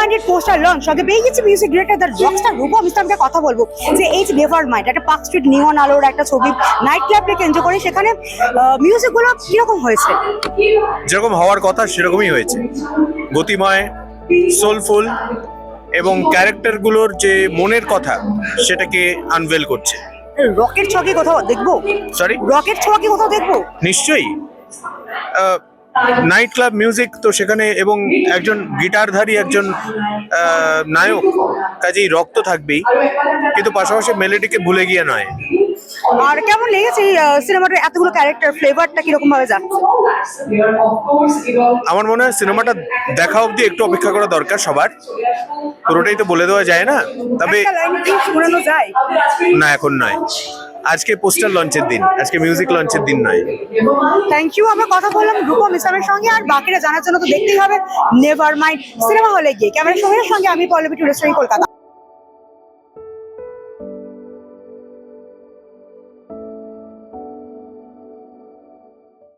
মাইন্ডের poster launch সঙ্গে পেয়ে গেছি music director the Rockstar Rupam ইসলামকে কথা বলবো যে এই যে নেভার মাইন্ড একটা পার্ক স্ট্রিট নিয়ন আলোর একটা ছবি নাইট ক্লাবকে কেন্দ্র করে সেখানে মিউজিকগুলো কিরকম হয়েছে? যেরকম হওয়ার কথা সেরকমই হয়েছে, গতিময়, সোলফুল এবং ক্যারেক্টারগুলোর যে মনের কথা সেটাকে আনভেল করছে। রকেট ছোঁয়া কি কোথাও দেখবো? সরি, রকেট ছোঁয়া কি কোথাও দেখবো? নিশ্চয়ই। নাইট ক্লাব মিউজিক তো সেখানে, এবং একজন গিটারধারী একজন নায়ক, কাজেই রক্ত থাকবেই, কিন্তু পাশাপাশি মেলোডিকে ভুলে গিয়ে নয়। আর কেমন লেগেছে এই সিনেমাটার এতগুলো ক্যারেক্টার ফ্লেভারটা কিরকম ভাবে যাচ্ছে? আমার মনে হয় সিনেমাটা দেখা অবধি একটু অপেক্ষা করা দরকার সবার, পুরোটাই তো বলে দেওয়া যায় না, তবে একটা লাইন কি শোনানো যায়? না, এখন নয়। আজকে পোস্টার লঞ্চের দিন, আজকে মিউজিক লঞ্চের দিন নয়। Thank you. আমরা কথা বললাম রূপম ইসলামের সঙ্গে, আর বাকিরা জানার জন্য তো দেখতেই হবে নেভার মাইন্ড সিনেমা হলে গিয়ে। ক্যামেরা সঙ্গে আমি পল্লবী টুরিস্ট কলকাতা।